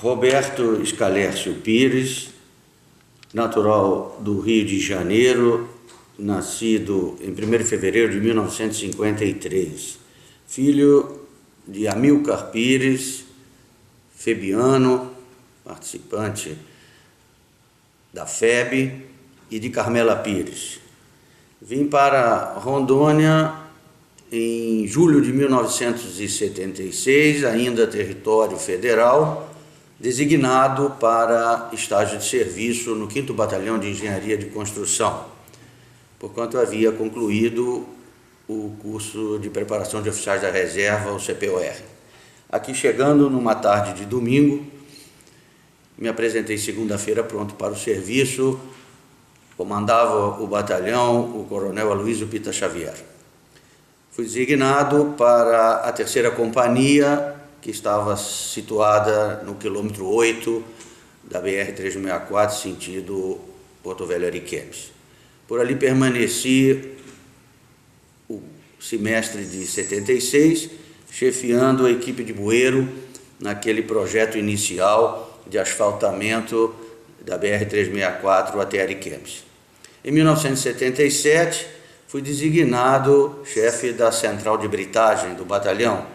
Roberto Scalércio Pires, natural do Rio de Janeiro, nascido em 1º de fevereiro de 1953, filho de Amilcar Pires, febiano, participante da FEB, e de Carmela Pires. Vim para Rondônia em julho de 1976, ainda território federal, designado para estágio de serviço no 5º Batalhão de Engenharia de Construção, porquanto havia concluído o curso de preparação de oficiais da reserva, o CPOR. Aqui chegando numa tarde de domingo, me apresentei segunda-feira pronto para o serviço, comandava o batalhão o coronel Aloysio Pita Xavier. Fui designado para a 3ª Companhia, que estava situada no quilômetro 8 da BR-364, sentido Porto Velho Ariquemes. Por ali permaneci o semestre de 76, chefiando a equipe de bueiro naquele projeto inicial de asfaltamento da BR-364 até Ariquemes. Em 1977, fui designado chefe da central de britagem do batalhão,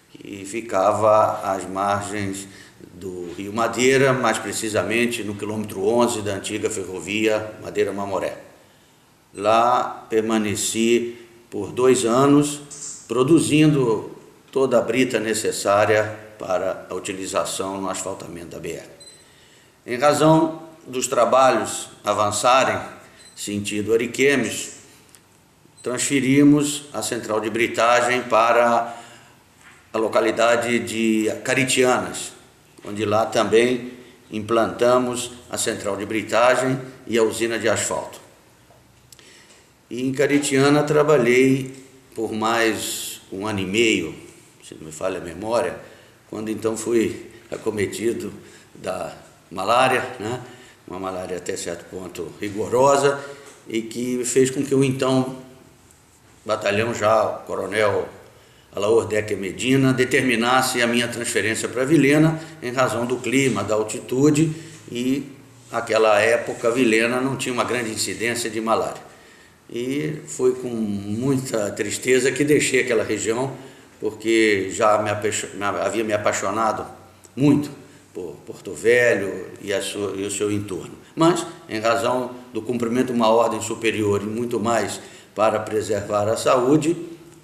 que ficava às margens do Rio Madeira, mais precisamente no quilômetro 11 da antiga ferrovia Madeira-Mamoré. Lá permaneci por 2 anos, produzindo toda a brita necessária para a utilização no asfaltamento da BR. Em razão dos trabalhos avançarem sentido Ariquemes, transferimos a central de britagem para a localidade de Caritianas, onde lá também implantamos a central de britagem e a usina de asfalto. E em Caritiana trabalhei por mais 1 ano e meio, se não me falha a memória, quando então fui acometido da malária, né? Uma malária até certo ponto rigorosa, e que fez com que o então batalhão já, o coronel Alaor Decker Medina, determinasse a minha transferência para Vilhena em razão do clima, da altitude, e naquela época Vilhena não tinha uma grande incidência de malária. E foi com muita tristeza que deixei aquela região, porque já havia me apaixonado muito por Porto Velho e o seu entorno. Mas, em razão do cumprimento de uma ordem superior e muito mais para preservar a saúde,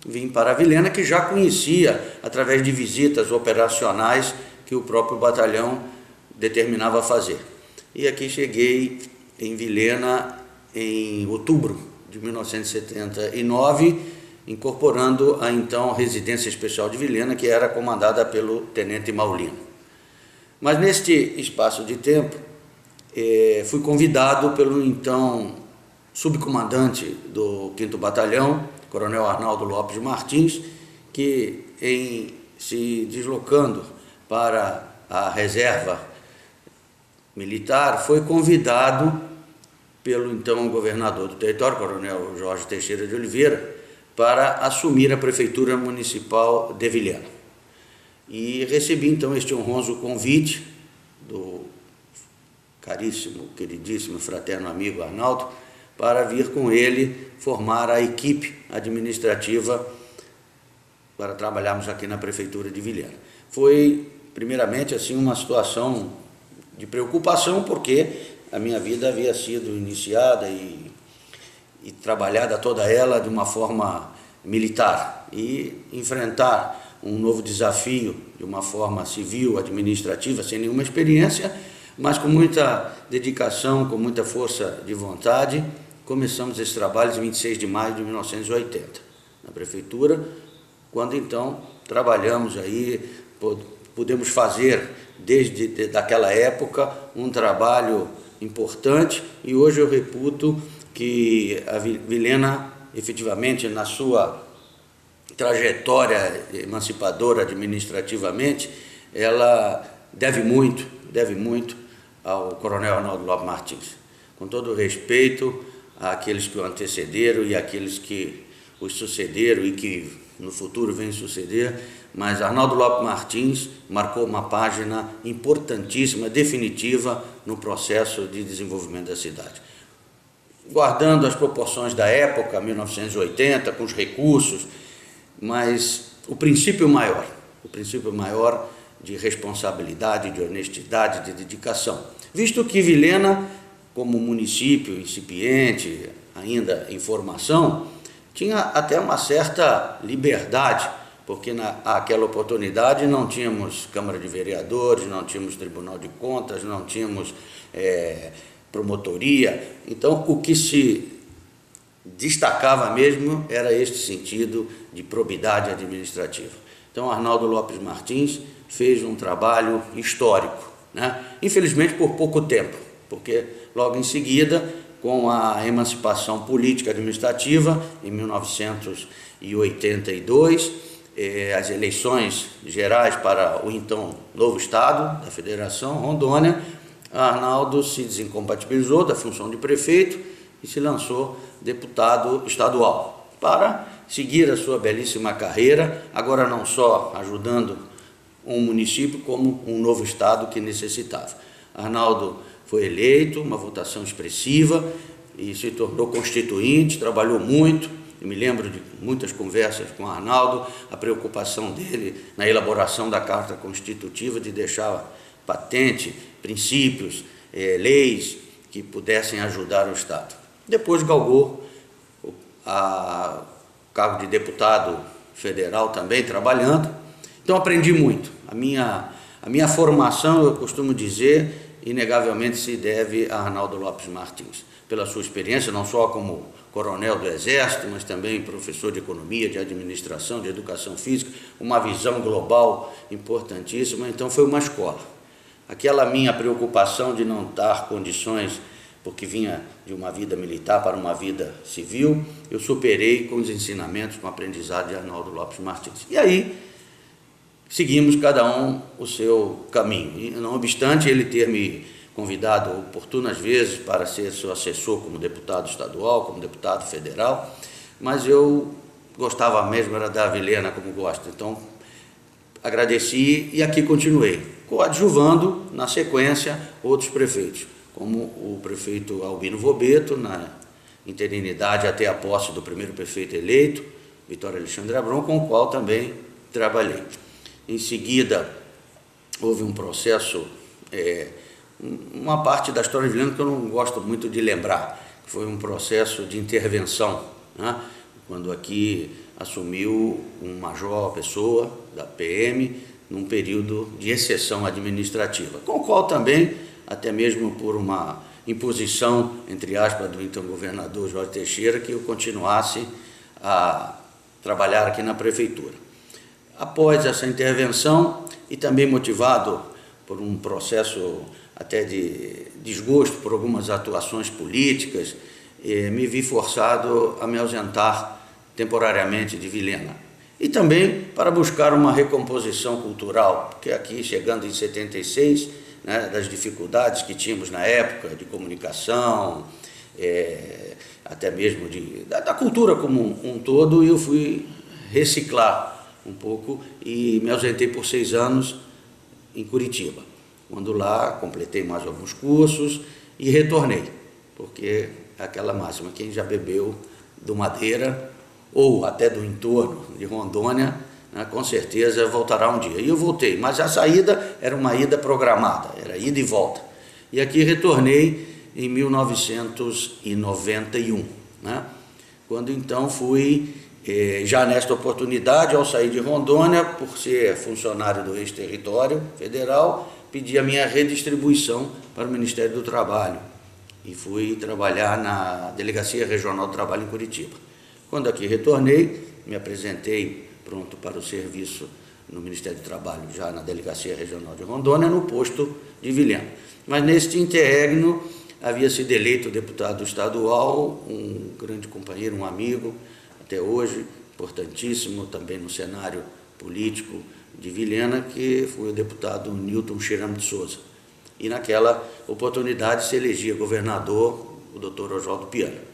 vim para Vilhena, que já conhecia através de visitas operacionais que o próprio batalhão determinava fazer. E aqui cheguei em Vilhena em outubro de 1979, incorporando a então Residência Especial de Vilhena, que era comandada pelo Tenente Maulino. Mas neste espaço de tempo, fui convidado pelo então subcomandante do 5º Batalhão, Coronel Arnaldo Lopes Martins, que se deslocando para a reserva militar, foi convidado pelo então governador do território, Coronel Jorge Teixeira de Oliveira, para assumir a Prefeitura Municipal de Vilhena. E recebi então este honroso convite do caríssimo, queridíssimo, fraterno amigo Arnaldo, para vir com ele formar a equipe administrativa para trabalharmos aqui na Prefeitura de Vilhena. Foi, primeiramente, assim, uma situação de preocupação, porque a minha vida havia sido iniciada e trabalhada toda ela de uma forma militar, e enfrentar um novo desafio de uma forma civil, administrativa, sem nenhuma experiência, mas com muita dedicação, com muita força de vontade. Começamos esse trabalho em 26 de maio de 1980, na Prefeitura, quando então trabalhamos aí, pudemos fazer desde daquela época um trabalho importante, e hoje eu reputo que a Vilhena, efetivamente, na sua trajetória emancipadora administrativamente, ela deve muito ao Coronel Arnaldo Lopes Martins. Com todo o respeito àqueles que o antecederam e àqueles que os sucederam e que no futuro vêm suceder, mas Arnaldo Lopes Martins marcou uma página importantíssima, definitiva no processo de desenvolvimento da cidade. Guardando as proporções da época, 1980, com os recursos, mas o princípio maior de responsabilidade, de honestidade, de dedicação. Visto que Vilhena, como município incipiente, ainda em formação, tinha até uma certa liberdade, porque naquela oportunidade não tínhamos Câmara de Vereadores, não tínhamos Tribunal de Contas, não tínhamos promotoria. Então, o que se destacava mesmo era este sentido de probidade administrativa. Então, Arnaldo Lopes Martins fez um trabalho histórico, né? Infelizmente por pouco tempo, porque logo em seguida, com a emancipação política administrativa, em 1982, as eleições gerais para o então novo Estado da Federação, Rondônia, Arnaldo se desincompatibilizou da função de prefeito e se lançou deputado estadual para seguir a sua belíssima carreira, agora não só ajudando um município, como um novo Estado que necessitava. Arnaldo foi eleito, uma votação expressiva, e se tornou constituinte, trabalhou muito. Eu me lembro de muitas conversas com Arnaldo, a preocupação dele na elaboração da Carta Constitutiva, de deixar patente princípios, leis que pudessem ajudar o Estado. Depois galgou o cargo de deputado federal também, trabalhando. Então aprendi muito. A minha formação, eu costumo dizer, inegavelmente se deve a Arnaldo Lopes Martins, pela sua experiência, não só como coronel do Exército, mas também professor de economia, de administração, de educação física, uma visão global importantíssima. Então foi uma escola. Aquela minha preocupação de não dar condições, porque vinha de uma vida militar para uma vida civil, eu superei com os ensinamentos, com o aprendizado de Arnaldo Lopes Martins. E aí, seguimos cada um o seu caminho. E, não obstante ele ter me convidado oportunas vezes para ser seu assessor como deputado estadual, como deputado federal, mas eu gostava mesmo, era da Vilhena como gosto. Então, agradeci e aqui continuei, coadjuvando, na sequência, outros prefeitos, como o prefeito Albino Vobeto, na interinidade até a posse do primeiro prefeito eleito, Vitório Alexandre Abrão, com o qual também trabalhei. Em seguida, houve um processo, uma parte da história de Vilhena que eu não gosto muito de lembrar, que foi um processo de intervenção, né? Quando aqui assumiu um major Pessoa, da PM, num período de exceção administrativa, com o qual também, até mesmo por uma imposição, entre aspas, do então governador Jorge Teixeira, que eu continuasse a trabalhar aqui na prefeitura. Após essa intervenção, e também motivado por um processo até de desgosto por algumas atuações políticas, me vi forçado a me ausentar temporariamente de Vilhena. E também para buscar uma recomposição cultural, porque aqui, chegando em 76, né, das dificuldades que tínhamos na época de comunicação, até mesmo da cultura como um todo, eu fui reciclar um pouco e me ausentei por 6 anos em Curitiba. Quando lá completei mais alguns cursos e retornei, porque é aquela máxima, quem já bebeu do Madeira ou até do entorno de Rondônia, né, com certeza voltará um dia. E eu voltei, mas a saída era uma ida programada, era ida e volta. E aqui retornei em 1991, né, quando então fui, já nesta oportunidade, ao sair de Rondônia, por ser funcionário do ex-território federal, pedi a minha redistribuição para o Ministério do Trabalho e fui trabalhar na Delegacia Regional do Trabalho em Curitiba. Quando aqui retornei, me apresentei pronto para o serviço no Ministério do Trabalho, já na Delegacia Regional de Rondônia, no posto de Vilhena. Mas neste interregno havia sido eleito deputado estadual, um grande companheiro, um amigo, até hoje, importantíssimo também no cenário político de Vilhena, que foi o deputado Newton Chirano de Souza. E naquela oportunidade se elegia governador o doutor Oswaldo Piana.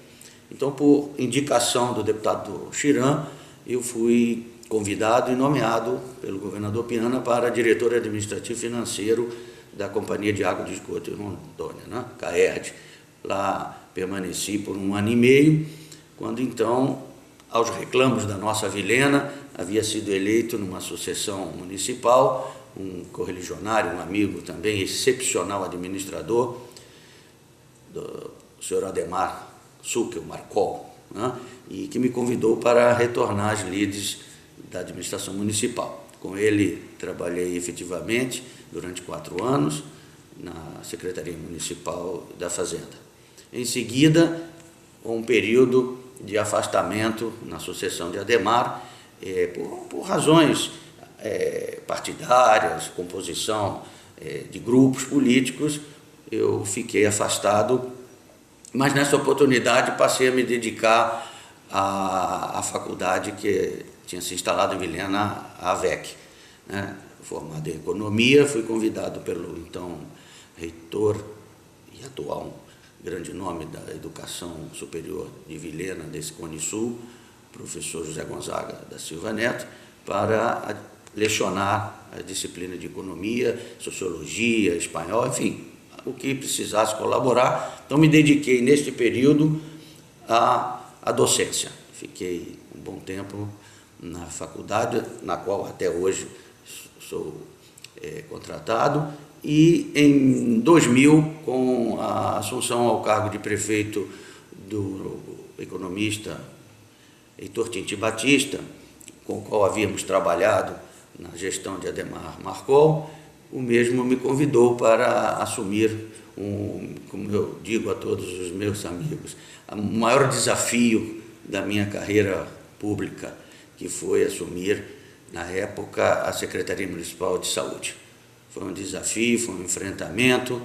Então, por indicação do deputado Chirano, eu fui convidado e nomeado pelo governador Piana para diretor administrativo financeiro da Companhia de Água de Esgoto em Rondônia, né? CAERD. Lá permaneci por 1 ano e meio, quando então, aos reclamos da nossa vilena, havia sido eleito numa sucessão municipal um correligionário, um amigo também, excepcional administrador, do senhor Ademar Suckel Marcol, né? E que me convidou para retornar às lides da administração municipal. Com ele trabalhei efetivamente durante 4 anos na Secretaria Municipal da Fazenda. Em seguida, um período de afastamento na sucessão de Ademar, por razões partidárias, composição de grupos políticos, eu fiquei afastado, mas nessa oportunidade passei a me dedicar à faculdade que tinha se instalado em Vilhena, a AVEC, né? Formado em Economia, fui convidado pelo então reitor e atual grande nome da educação superior de Vilhena, desse Cone Sul, professor José Gonzaga da Silva Neto, para lecionar a disciplina de Economia, Sociologia, Espanhol, enfim, o que precisasse colaborar. Então, me dediquei, neste período, à docência. Fiquei um bom tempo na faculdade, na qual até hoje sou contratado, e em 2000, com a assunção ao cargo de prefeito do economista Heitor Tinti Batista, com o qual havíamos trabalhado na gestão de Ademar Marcol, o mesmo me convidou para assumir, como eu digo a todos os meus amigos, o maior desafio da minha carreira pública, que foi assumir, na época, a Secretaria Municipal de Saúde. Foi um desafio, foi um enfrentamento,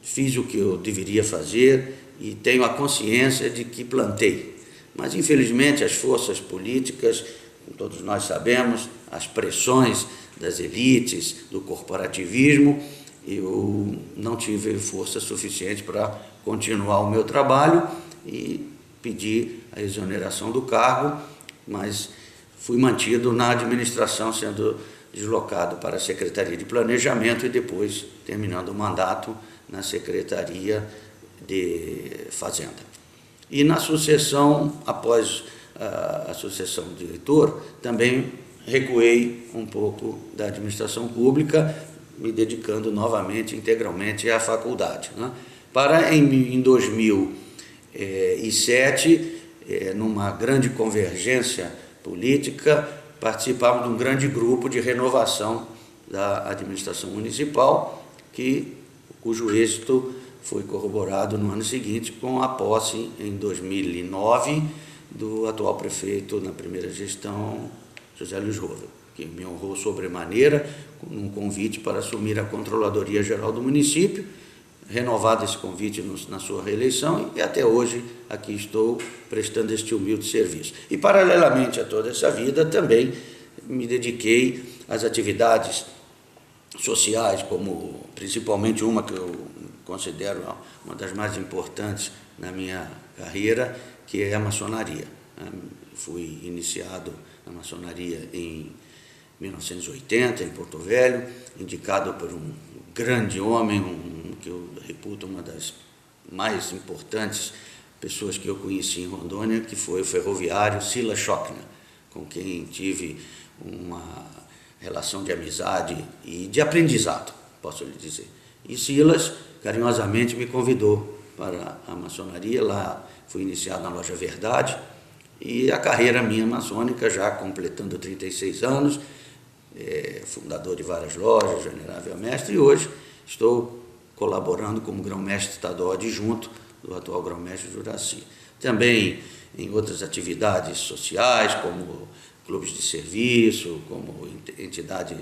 fiz o que eu deveria fazer e tenho a consciência de que plantei. Mas, infelizmente, as forças políticas, como todos nós sabemos, as pressões das elites, do corporativismo, eu não tive força suficiente para continuar o meu trabalho e pedi a exoneração do cargo, mas fui mantido na administração, sendo deslocado para a Secretaria de Planejamento e depois terminando o mandato na Secretaria de Fazenda. E na sucessão, após a sucessão do diretor, também recuei um pouco da administração pública, me dedicando novamente, integralmente à faculdade, né? Para, em 2007, numa grande convergência política, participávamos de um grande grupo de renovação da administração municipal, cujo êxito foi corroborado no ano seguinte com a posse, em 2009, do atual prefeito, na primeira gestão, José Luiz Rover, que me honrou sobremaneira com um convite para assumir a Controladoria Geral do município, renovado esse convite na sua reeleição, e até hoje aqui estou prestando este humilde serviço. E, paralelamente a toda essa vida, também me dediquei às atividades sociais, como principalmente uma que eu considero uma das mais importantes na minha carreira, que é a maçonaria. Fui iniciado na maçonaria em 1980, em Porto Velho, indicado por um grande homem, que eu reputo uma das mais importantes pessoas que eu conheci em Rondônia, que foi o ferroviário Silas Schockner, com quem tive uma relação de amizade e de aprendizado, posso lhe dizer. E Silas carinhosamente me convidou para a maçonaria. Lá fui iniciado na Loja Verdade, e a carreira minha maçônica, já completando 36 anos, fundador de várias lojas, venerável mestre, e hoje estou colaborando como grão-mestre estadual adjunto do atual grão-mestre Juraci. Também em outras atividades sociais, como clubes de serviço, como entidade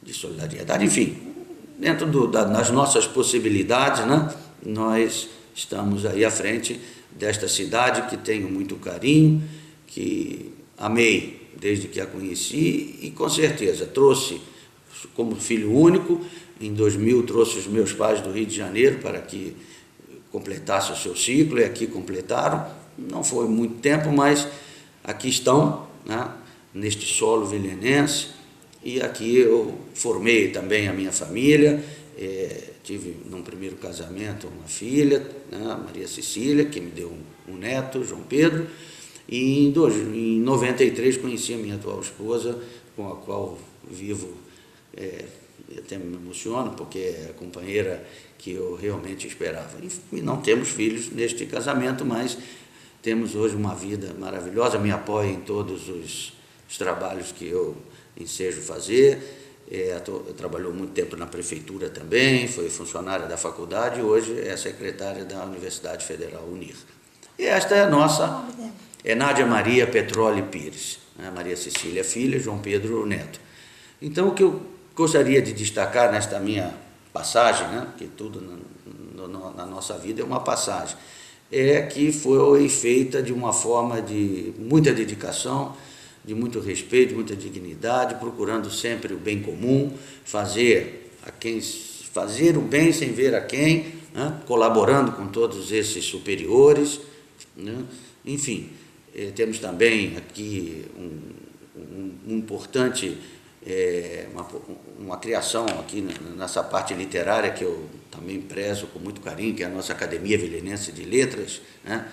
de solidariedade, enfim, dentro das nossas possibilidades, né, nós estamos aí à frente desta cidade que tenho muito carinho, que amei desde que a conheci e, com certeza, trouxe como filho único. Em 2000 trouxe os meus pais do Rio de Janeiro para que completasse o seu ciclo, e aqui completaram. Não foi muito tempo, mas aqui estão, né, neste solo vilenense, e aqui eu formei também a minha família. Tive, num primeiro casamento, uma filha, né, Maria Cecília, que me deu um neto, João Pedro, e em 93 conheci a minha atual esposa, com a qual vivo, até me emociono, porque é a companheira que eu realmente esperava. E não temos filhos neste casamento, mas temos hoje uma vida maravilhosa, me apoia em todos os trabalhos que eu ensejo fazer. Trabalhou muito tempo na prefeitura também, foi funcionária da faculdade e hoje é secretária da Universidade Federal Unir. E esta é a nossa, Nádia Maria Petroli Pires, né? Maria Cecília filha, João Pedro neto. Então, o que eu gostaria de destacar nesta minha passagem, né, que tudo na nossa vida é uma passagem, é que foi feita de uma forma de muita dedicação, de muito respeito, muita dignidade, procurando sempre o bem comum, fazer o bem sem ver a quem, né, colaborando com todos esses superiores, né. Enfim, temos também aqui um importante, uma criação aqui nessa parte literária que eu também prezo com muito carinho, que é a nossa Academia Vilenense de Letras, né,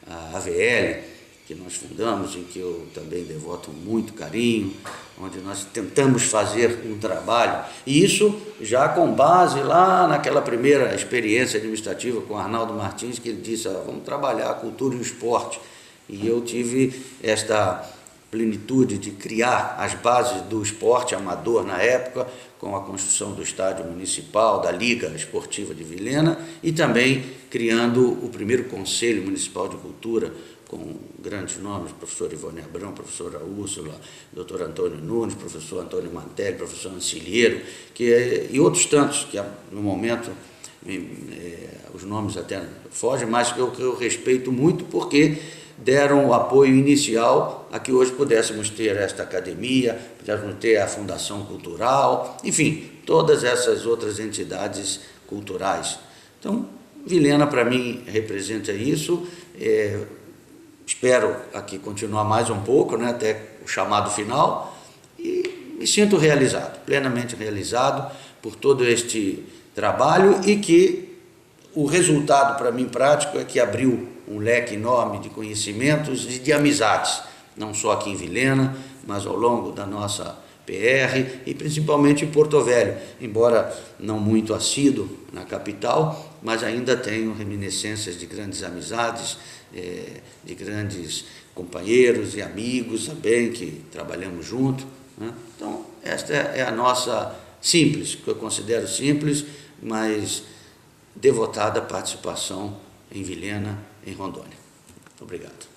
a AVL, que nós fundamos, em que eu também devoto muito carinho, onde nós tentamos fazer um trabalho, e isso já com base lá naquela primeira experiência administrativa com Arnaldo Martins, que ele disse, vamos trabalhar a cultura e o esporte, e eu tive esta plenitude de criar as bases do esporte amador na época, com a construção do estádio municipal, da Liga Esportiva de Vilhena, e também criando o primeiro Conselho Municipal de Cultura, com grandes nomes, professor Ivone Abrão, professora Úrsula, doutor Antônio Nunes, professor Antônio Mantelli, professor Ancilheiro, e outros tantos, que no momento os nomes até fogem, mas que eu respeito muito, porque deram o apoio inicial a que hoje pudéssemos ter esta academia, pudéssemos ter a Fundação Cultural, enfim, todas essas outras entidades culturais. Então, Vilhena, para mim, representa isso. Espero aqui continuar mais um pouco, né, até o chamado final, e me sinto realizado, plenamente realizado por todo este trabalho, e que o resultado para mim prático é que abriu um leque enorme de conhecimentos e de amizades, não só aqui em Vilhena, mas ao longo da nossa PR e principalmente em Porto Velho, embora não muito assíduo na capital, mas ainda tenho reminiscências de grandes amizades, de grandes companheiros e amigos também, que trabalhamos junto, né? Então, esta é a nossa simples, que eu considero simples, mas devotada participação em Vilhena, em Rondônia. Obrigado.